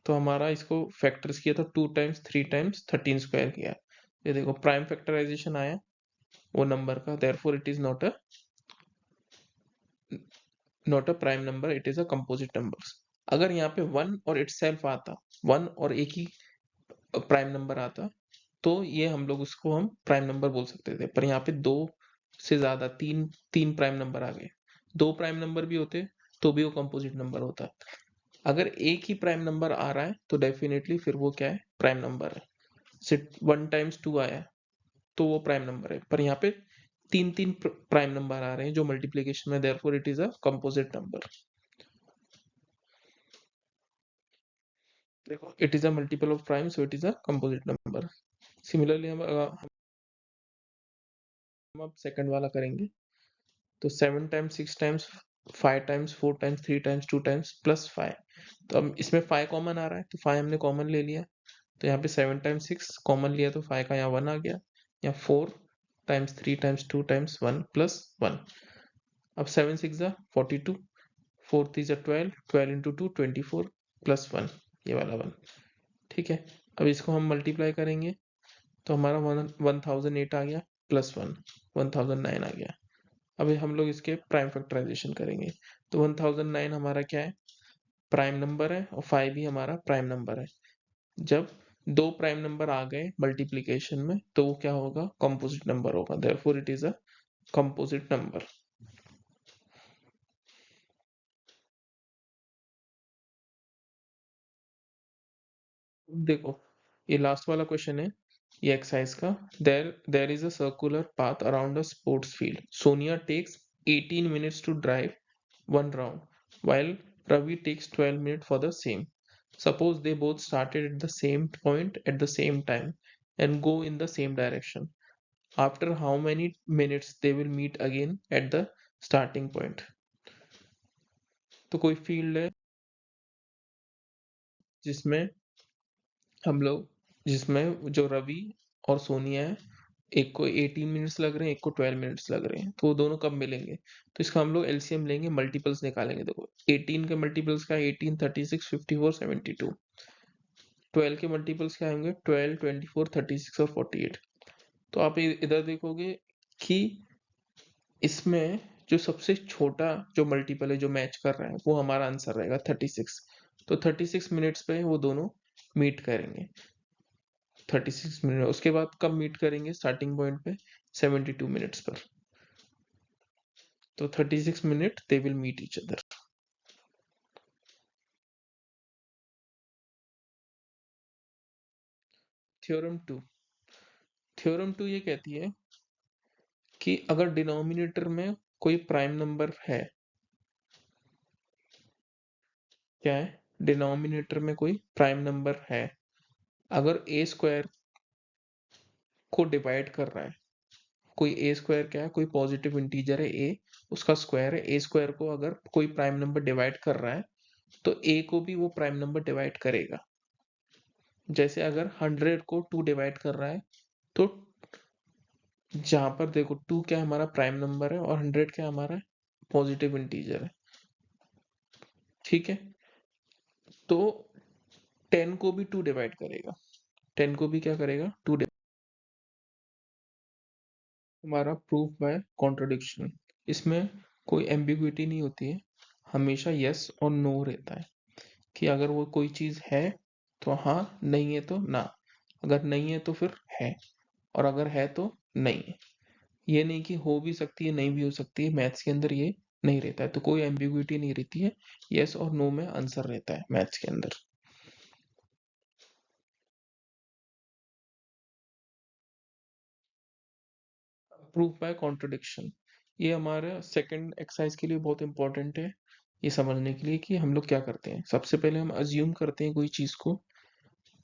तो हमारा इसको फैक्टर्स किया था 2 टाइम्स 3 टाइम्स 13 स्क्वायर किया, ये देखो प्राइम फैक्टराइजेशन आया वो नंबर का, therefore it is not a prime number, it is a composite number. अगर यहाँ पे 1 और इटसेल्फ आता, 1 और एक ही प्राइम नंबर आता, तो ये हम लोग उसको हम प्राइम नंबर बोल सकते थे, पर यहाँ पे 2 से ज्यादा, तीन तीन प्राइम नंबर आ गए। 2 प्राइम नंबर भी होते तो भी वो कंपोजिट नंबर होता। अगर एक ही प्राइम नंबर आ रहा है तो डेफिनेटली फिर वो क्या है, प्राइम नंबर है। सिर्फ 1 टाइम्स 2 आया तो वो प्राइम नंबर है, पर यहाँ पे तीन तीन प्राइम नंबर आ रहे हैं जो मल्टीप्लीकेशन में, therefore it is a composite number. देखो it is a multiple of prime, so it is a composite number. Similarly हम अब सेकंड वाला करेंगे। तो 7 times 6 times 5 times 4 times 3 times 2 times plus 5। तो अब इसमें 5 कॉमन आ रहा है, तो 5 हमने कॉमन ले लिया। तो यहाँ पे 7 टाइम्स 6 कॉमन लिया, तो 5 का यहाँ 1 आ गया। यहाँ 4 टाइम्स 3 टाइम्स 2 टाइम्स 1 प्लस 1। अब 7 6 जा 42, 4 3 जा 12, 12 इंटू 2 24 प्लस 1, ये वाला 1। ठीक है, अब इसको हम मल्टीप्लाई करेंगे तो हमारा 1008 आ गया प्लस 1, 1009 आ गया। अभी हम लोग इसके प्राइम फैक्टराइजेशन करेंगे। तो 1009 हमारा क्या है, प्राइम नंबर है, और 5 भी हमारा प्राइम नंबर है। जब दो प्राइम नंबर आ गए मल्टीप्लीकेशन में तो वो क्या होगा, कंपोजिट नंबर होगा, therefore it is a composite number. देखो ये लास्ट वाला क्वेश्चन है ये एक्सरसाइज का। There is a circular path around a sports field. Sonia takes 18 minutes to drive one round, while Ravi takes 12 minutes for the same. Suppose they both started at the same point at the same time and go in the same direction. After how many minutes they will meet again at the starting point? तो कोई field है जिसमें हम लोग जिसमें जो रवि और सोनिया है, एक को 18 मिनट्स लग रहे हैं, एक को 12 मिनट्स लग रहे हैं, तो वो दोनों कब मिलेंगे? तो इसका हम लोग एलसीएम लेंगे, मल्टीपल्स निकालेंगे। देखो 18 के मल्टीपल्स क्या है, 18 36 54 72। 12 के मल्टीपल्स क्या होंगे, 12 24 36 और 48। तो आप इधर देखोगे कि इसमें जो सबसे छोटा जो मल्टीपल है जो मैच कर रहा है वो हमारा आंसर रहेगा 36। तो 36 मिनट्स पे वो दोनों मीट करेंगे। 36 मिनट उसके बाद कब मीट करेंगे, स्टार्टिंग पॉइंट पे 72 मिनट्स पर। तो 36 minute they will meet each other. Theorem two. Theorem two ये कहती है कि अगर डिनोमिनेटर में कोई प्राइम नंबर है, क्या है, डिनोमिनेटर में कोई प्राइम नंबर है, अगर ए स्क्वायर को डिवाइड कर रहा है, कोई ए स्क्वायर क्या है, कोई पॉजिटिव इंटीजर है ए, उसका स्क्वायर है, ए स्क्वायर को अगर कोई प्राइम नंबर डिवाइड कर रहा है तो ए को भी वो प्राइम नंबर डिवाइड करेगा। जैसे अगर 100 को 2 डिवाइड कर रहा है तो जहां पर देखो 2 क्या हमारा प्राइम नंबर है और 100 क्या हमारा पॉजिटिव इंटीजर है। ठीक है, तो 10 को भी 2 डिवाइड करेगा, 10 को भी क्या करेगा, 2 हमारा प्रूफ बाय कॉन्ट्रडिक्शन। इसमें कोई एम्बिग्विटी नहीं होती है, हमेशा यस और नो रहता है कि अगर वो कोई चीज है तो हाँ, नहीं है तो ना, अगर नहीं है तो फिर है, और अगर है तो नहीं है। ये नहीं कि हो भी सकती है नहीं भी हो सकती है, मैथ्स के अंदर ये नहीं रहता है। तो कोई एम्बिग्विटी नहीं रहती है, यस और नो में आंसर रहता है मैथ्स के अंदर। प्रूफ बाय कॉन्ट्रडिक्शन, ये हमारे सेकंड एक्सरसाइज के लिए बहुत इंपॉर्टेंट है, ये समझने के लिए कि हम लोग क्या करते हैं। सबसे पहले हम अज्यूम करते हैं कोई चीज को,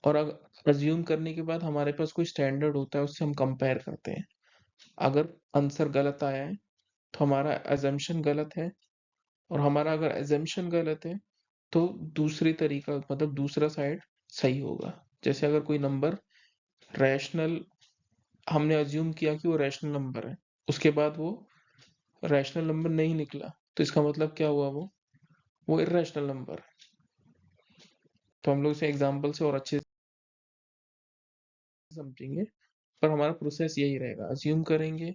और अगर अज्यूम करने के बाद हमारे पास कोई स्टैंडर्ड होता है, उससे हम कंपेयर करते हैं। अगर आंसर गलत आया है तो हमारा एजम्पशन गलत है, और हमारा अगर एजम्पशन गलत है तो दूसरी तरीका मतलब दूसरा साइड सही होगा। जैसे अगर कोई नंबर रैशनल, हमने अज्यूम किया कि वो रैशनल नंबर है, उसके बाद वो रैशनल नंबर नहीं निकला, तो इसका मतलब क्या हुआ, वो इर्रेशनल नंबर है। तो हम लोग इसे एग्जांपल से और अच्छे से समझेंगे, पर हमारा प्रोसेस यही रहेगा, अज्यूम करेंगे,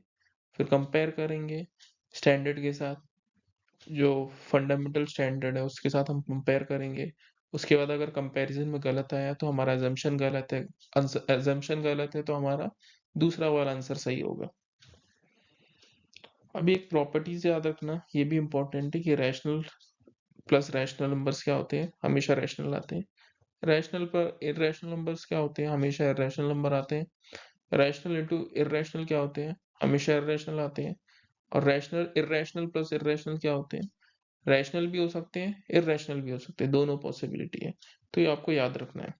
फिर कंपेयर करेंगे स्टैंडर्ड के साथ, जो फंडामेंटल स्टैंडर्ड है उसके साथ हम कंपेयर करेंगे। उसके बाद अगर कंपैरिजन में गलत आया तो हमारा एजम्पशन गलत है, एजम्पशन गलत है तो हमारा दूसरा वाला आंसर सही होगा। अभी एक प्रॉपर्टीज याद रखना, ये भी इंपॉर्टेंट है कि रैशनल प्लस रैशनल नंबर्स क्या होते हैं, हमेशा रैशनल आते हैं। रैशनल पर इर्रेशनल नंबर्स क्या होते हैं, हमेशा इर्रेशनल नंबर आते हैं। रैशनल इंटू इर्रेशनल क्या होते हैं, हमेशा इर्रेशनल आते हैं। और रैशनल इर्रेशनल प्लस इर्रेशनल क्या होते हैं, रैशनल भी हो सकते हैं इर्रेशनल भी हो सकते हैं, दोनों पॉसिबिलिटी है। तो ये आपको याद रखना है।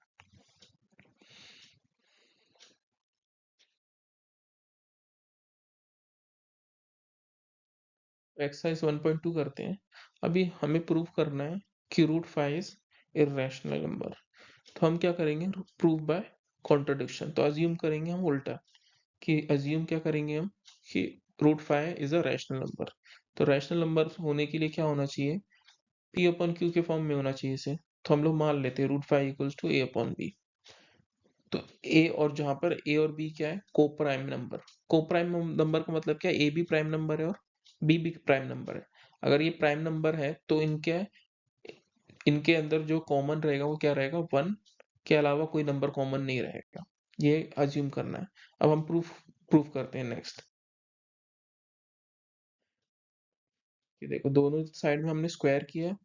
एक्सरसाइज 1.2 करते हैं। अभी हमें प्रूव करना है कि root five is irrational number. तो हम क्या करेंगे, प्रूव बाय कॉन्ट्रडिक्शन। तो अज्यूम करेंगे हम उल्टा, कि अज्यूम क्या करेंगे हम, कि root five is a rational number. तो रैशनल नंबर होने के लिए क्या होना चाहिए, पी अपॉन क्यू के फॉर्म में होना चाहिए इसे। तो हम लोग मान लेते हैं root five equals to a upon b. तो ए, और जहां पर ए और बी क्या है, को प्राइम नंबर। को प्राइम नंबर का मतलब क्या है, ए भी प्राइम नंबर है और बी भी प्राइम नंबर है। अगर ये प्राइम नंबर है तो इनके अंदर जो कॉमन रहेगा वो क्या रहेगा, वन के अलावा कोई नंबर कॉमन नहीं रहेगा। ये अज्यूम करना है। अब हम प्रूफ करते हैं नेक्स्ट। कि देखो दोनों साइड में हमने स्क्वायर किया,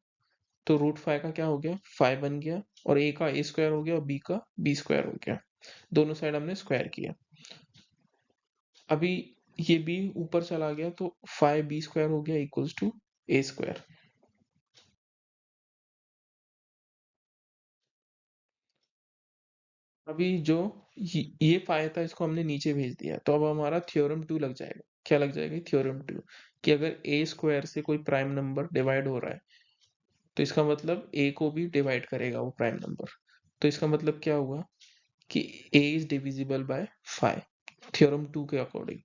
तो रूट फाइव का क्या हो गया, फाइव बन गया, और ए का ए स्क्वायर हो गया और बी का बी स्क्वायर हो गया। दोनों साइड हमने स्क्वायर किया। अभी ये बी ऊपर चला गया तो फाइव बी स्क्वायर हो गया इक्वल्स टू ए स्क्वायर। अभी जो ये फाइव था इसको हमने नीचे भेज दिया, तो अब हमारा थ्योरम टू लग जाएगा। क्या लग जाएगा, थ्योरम टू, कि अगर ए स्क्वायर से कोई प्राइम नंबर डिवाइड हो रहा है तो इसका मतलब ए को भी डिवाइड करेगा वो प्राइम नंबर। तो इसका मतलब क्या हुआ, कि A is divisible by five, theorem two के अकॉर्डिंग।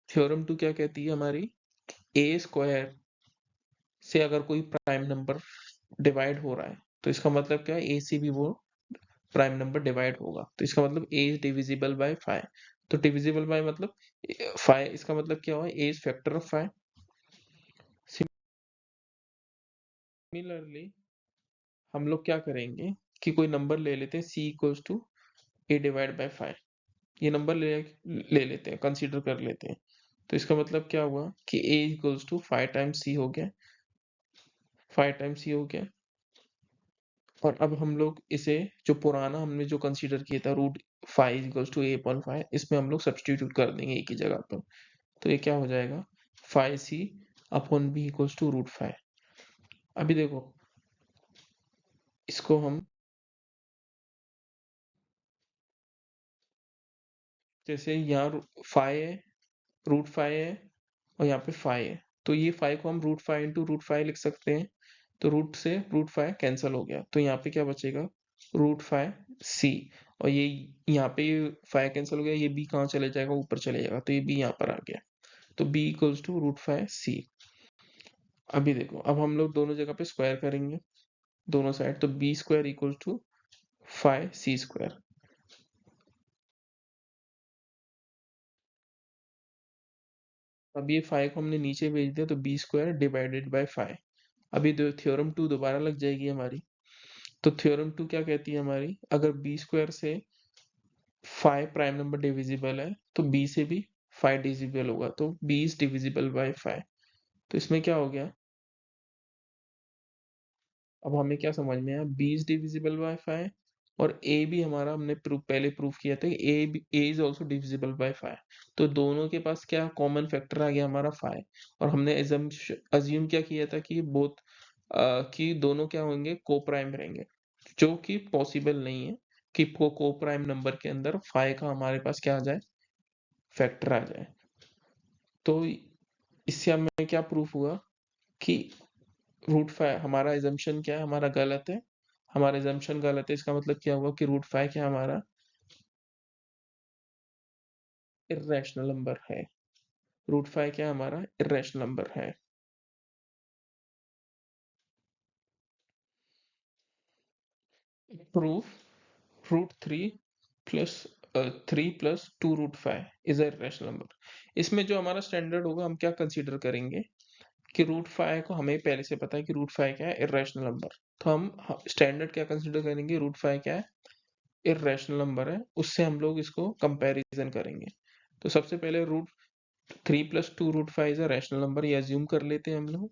थ्योरम टू क्या कहती है हमारी, ए स्क्वायर से अगर कोई प्राइम नंबर डिवाइड हो रहा है तो इसका मतलब क्या है, ए से भी वो प्राइम नंबर डिवाइड होगा। तो इसका मतलब A is divisible by five. तो डिविजिबल बाय मतलब फाइव, इसका मतलब क्या हुआ, A is factor of five. Similarly हम लोग क्या करेंगे, कि कोई नंबर ले लेते हैं C equals to A divide by five. ये नंबर ले लेते हैं, कंसीडर कर लेते हैं। तो इसका मतलब क्या हुआ, कि a equals to five times c हो गया, फाइव टाइम्स सी हो गया। और अब हम लोग इसे, जो पुराना हमने जो कंसीडर किया था root five equals to a upon five, इसमें हम लोग सब्सटीट्यूट कर देंगे एक ही जगह पर। तो ये क्या हो जाएगा, five c upon b equals to root five. अभी देखो इसको हम, जैसे यहाँ फाइव है, रूट फाइव है, और यहाँ पे फाइव है, तो ये फाइव को हम root five into root five लिख सकते हैं। तो रूट से रूट फाइव कैंसिल हो गया, तो यहाँ पे क्या बचेगा, रूट फाइव सी। और ये यहाँ पे फाइव कैंसिल हो गया, ये बी कहाँ चले जाएगा, ऊपर चले जाएगा, तो ये बी यहाँ पर आ गया। तो b equals to root five c. अभी देखो, अब हम लोग दोनों जगह पे स्क्वायर करेंगे, दोनों साइड, तो b square equals to five c square. अब ये फाइव को हमने नीचे भेज दिया, तो b square divided by five. अभी थ्योरम टू दोबारा लग जाएगी हमारी। तो थ्योरम टू क्या कहती है हमारी, अगर बी स्क्वायर से फाइव प्राइम नंबर डिविजिबल है तो बी से भी फाइव डिविजिबल होगा, तो b is divisible by five. तो इसमें क्या हो गया, अब हमें क्या समझ में आया, b is divisible by five, और ए भी हमारा हमने पहले प्रूफ किया था कि A is also divisible by five. तो दोनों के पास क्या कॉमन फैक्टर आ गया हमारा फाइव। और हमने अज्यूम क्या किया था, कि बोथ कि दोनों क्या होंगे, को प्राइम रहेंगे, जो कि पॉसिबल नहीं है कि को प्राइम नंबर के अंदर फाइव का हमारे पास क्या आ जाए, फैक्टर आ जाए। तो इससे हमें क्या प्रूफ हुआ, कि रूट फाइव हमारा एजम्पशन क्या है, हमारा गलत है। हमारा एजम्पशन गलत है, इसका मतलब क्या हुआ, कि रूट फाइव क्या हमारा इरेशनल नंबर है। रूट फाइव क्या हमारा इरेशनल नंबर है। Proof, root three plus three plus two root five is a irrational number. इसमें जो हमारा स्टैंडर्ड होगा, हम क्या कंसीडर करेंगे, कि रूट फाइव को हमें पहले से पता है कि रूट फाइव क्या है, इरेशनल नंबर। तो हम स्टैंडर्ड क्या कंसीडर करेंगे, रूट फाइव क्या है, इरेशनल नंबर है, उससे हम लोग इसको कंपैरिजन करेंगे। तो सबसे पहले root three plus two root five is a rational number, ये अज्यूम कर लेते हैं हम लोग।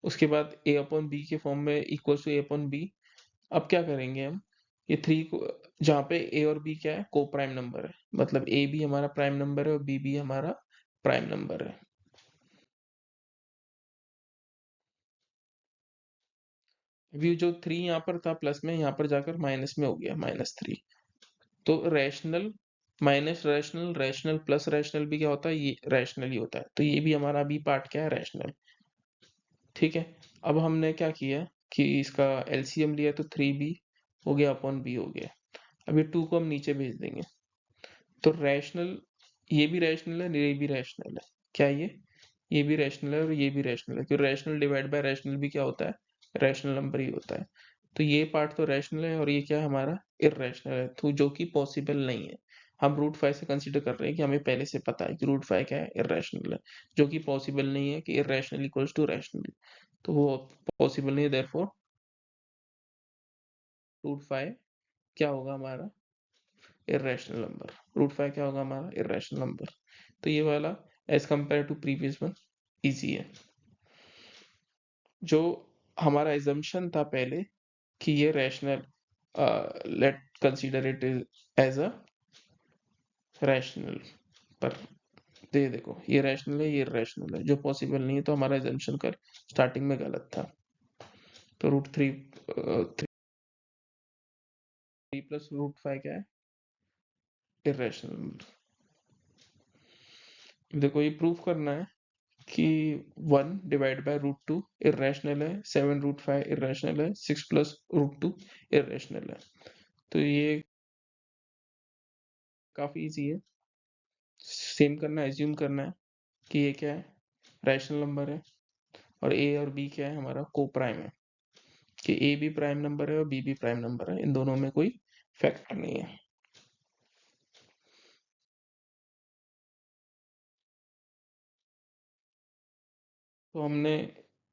उसके बाद ए अपॉन बी के फॉर्म में equal to a upon b. अब क्या करेंगे हम, ये थ्री को, जहाँ पे ए और बी क्या है, को प्राइम नंबर है, मतलब ए भी हमारा प्राइम नंबर है और बी भी हमारा प्राइम नंबर है। अभी जो 3 यहाँ पर था प्लस में, यहाँ पर जाकर माइनस में हो गया, -3। तो rational minus rational, rational plus rational भी क्या होता है, ये रैशनल ही होता है। तो ये भी हमारा अभी पार्ट क्या है, रैशनल। ठीक है। अब हमने क्या किया कि इसका एलसीएम लिया, तो 3b हो गया अपॉन b हो गया। अब ये 2 को हम नीचे भेज देंगे, तो रैशनल, ये भी रैशनल है, ये भी रैशनल है। क्या ये भी रैशनल है और ये भी रैशनल है, क्योंकि रैशनल डिवाइड बाय रैशनल भी क्या होता है, रैशनल नंबर ही होता है। तो ये पार्ट तो रैशनल है और ये क्या है हमारा, इर्रेशनल है, तो जो कि पॉसिबल नहीं है। हम रूट 5 से कंसीडर कर रहे हैं कि हमें पहले से पता है कि रूट 5 क्या है, इर्रेशनल है, जो कि पॉसिबल नहीं है कि इर्रेशनल इक्वल्स टू रैशनल। तो वो पॉसिबल नहीं है, देयरफॉर रूट 5 क्या होगा हमारा, इर्रेशनल नंबर। रूट 5 क्या होगा हमारा, इर्रेशनल नंबर। तो ये वाला as compare to previous one easy है। जो हमारा एजम्पशन था पहले कि ये rational, let consider it as a rational, पर दे देखो ये रैशनल है, ये इर्रेशनल है, जो पॉसिबल नहीं है, तो हमारा एजम्पशन कर स्टार्टिंग में गलत था। तो रूट 3 प्लस रूट 5 क्या है, इर्रेशनल नंबर। देखो ये प्रूफ करना है कि 1 डिवाइड बाय रूट 2 इर्रेशनल है, 7 रूट 5 इर्रेशनल है, 6 प्लस रूट 2 इर्रेशनल है। तो ये काफी इजी है। सेम करना है, एज्यूम करना है कि ये क्या है, रैशनल नंबर है, और ए और बी क्या है हमारा, को प्राइम है, कि ए भी प्राइम नंबर है और बी भी प्राइम नंबर है, इन दोनों में कोई फैक्टर नहीं है। तो हमने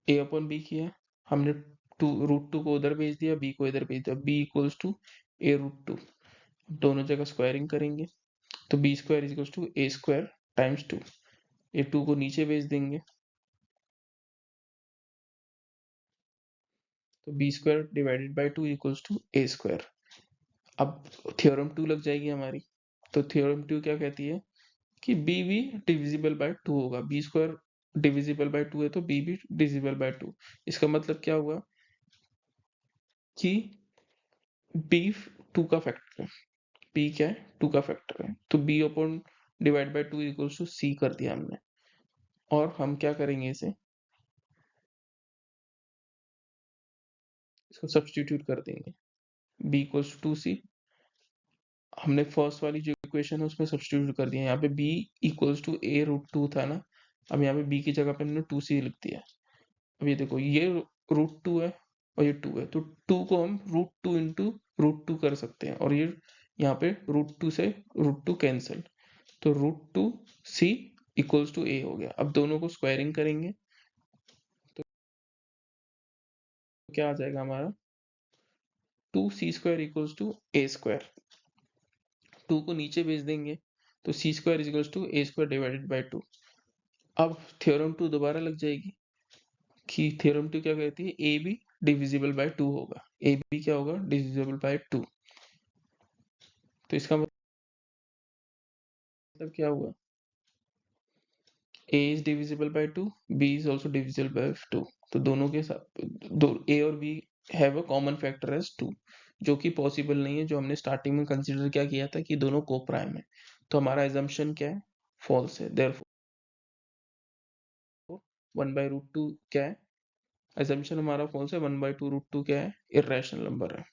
ए अपॉन बी किया, हमने रूट 2 को उधर भेज दिया, बी को इधर भेज दिया, बी इक्वल्स टू a√2। दोनों जगह स्क्वायरिंग करेंगे, तो b square is to a square times 2। ये 2 को नीचे भेज देंगे, तो b square divided by 2 equals to a square. अब थ्योरम 2 लग जाएगी हमारी। तो थ्योरम 2 क्या कहती है कि बी भी डिविजिबल बाय 2 होगा। बी स्क्वायर डिविजिबल बाय 2 है, तो बी भी डिविजिबल बाय 2। इसका मतलब क्या हुआ कि बी 2 का फैक्टर है, बी क्या है, 2 का फैक्टर है, तो B upon divide by 2 equals to C कर दिया हमने। और हम क्या करेंगे इसे, इसको सब्स्टिट्यूट कर देंगे, बी इक्वल्स टू सी। हमने फर्स्ट वाली जो इक्वेशन है उसमें सब्स्टिट्यूट कर दिया। यहाँ पे b इक्वल्स टू a√2 था ना, अब यहाँ पे b की जगह पे हमने 2c लिख दिया। अब ये देखो, ये √2 है और ये 2 है, तो 2 को हम √2 इंटू √2 कर सकते हैं, और ये यहाँ पे √2 से √2 कैंसिल, तो √2c इक्वल्स टू a हो गया। अब दोनों को स्क्वायरिंग करेंगे, तो क्या आ जाएगा हमारा, 2c² equals to a square. 2 को नीचे भेज देंगे, तो c² equals to a² divided by 2। अब थ्योरम 2 दोबारा लग जाएगी, कि थ्योरम 2 क्या कहती है, ए बी डिविजिबल बाय 2 होगा, ए बी क्या होगा, डिविजिबल बाय 2। तो इसका मतलब क्या हुआ, a is divisible by 2, b is also divisible by 2। तो दोनों के साथ दो a और b have a common factor as 2, जो कि पॉसिबल नहीं है, जो हमने स्टार्टिंग में कंसीडर क्या किया था कि दोनों को प्राइम है। तो हमारा एजम्पशन क्या है, फॉल्स है, देयरफॉर 1/√2 क्या है, एजम्पशन हमारा फॉल्स है, 1/2√2 क्या है, इर्रेशनल नंबर है।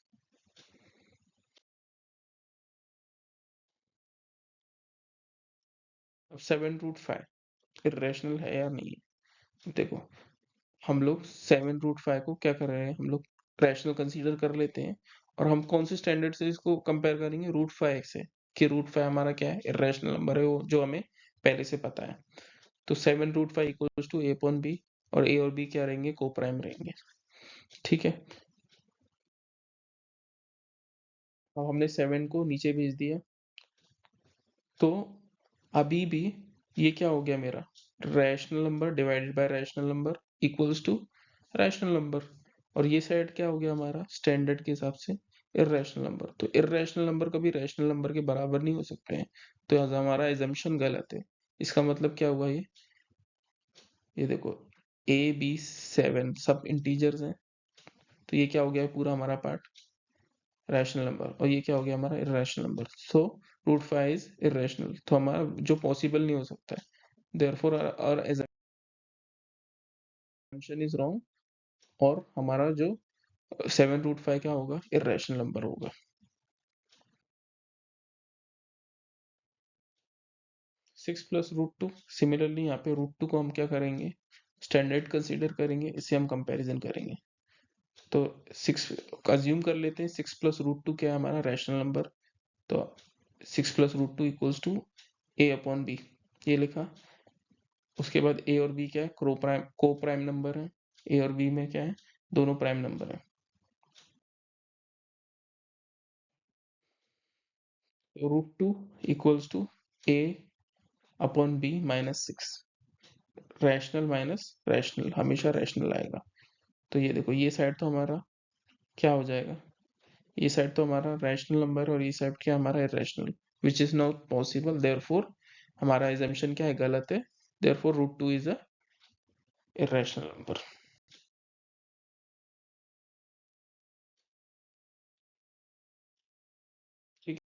अब 7√5 इर्रेशनल है या नहीं है, देखो हम लोग 7√5 को क्या कर रहे हैं, हम लोग रैशनल कंसीडर कर लेते हैं, और हम कौन से स्टैंडर्ड से इसको कंपेयर करेंगे, √5 से, कि √5 हमारा क्या है, इर्रेशनल नंबर है, वो जो हमें पहले से पता है। तो 7√5 equals to a upon b, और a और b क्या रहेंगे, को प्राइम रहेंगे। ठीक है। अब हमने 7 को नीचे भेज दिया, तो अभी भी ये क्या हो गया मेरा, rational number divided by rational number equals to rational number, और ये साइड क्या हो गया हमारा, स्टैंडर्ड के हिसाब से इर्रेशनल नंबर। तो इर्रेशनल नंबर कभी रैशनल नंबर के बराबर नहीं हो सकते हैं, तो हमारा एजम्पशन गलत है। इसका मतलब क्या हुआ, ये देखो a b 7 सब इंटीजर्स हैं, तो ये क्या हो गया पूरा हमारा पार्ट रैशनल नंबर, और ये क्या हो गया हमारा irrational number. So root 5 is irrational, तो हमारा जो पॉसिबल नहीं हो सकता है, therefore our assumption is wrong, और हमारा जो 7 रूट 5 क्या होगा, इर्रेशनल नंबर होगा। 6 + √2, सिमिलरली यहाँ पे √2 को हम क्या करेंगे, स्टैंडर्ड कंसीडर करेंगे, इसे हम कंपैरिजन करेंगे। तो 6 अज्यूम कर लेते हैं 6 + √2 क्या है हमारा रैशनल नंबर, तो 6 + √2 इक्वल्स टू a/b, ये लिखा। उसके बाद a और b क्या है, को प्राइम नंबर है, a और b में क्या है, दोनों प्राइम नंबर है। तो √2 equals to a/b -6, rational minus rational, हमेशा रैशनल आएगा। तो ये देखो, ये साइड तो हमारा क्या हो जाएगा, ये साइड तो हमारा रैशनल नंबर है और ये साइड क्या हमारा irrational, which is not possible, therefore हमारा एजम्पशन क्या है, गलत है, therefore √2 is a irrational number.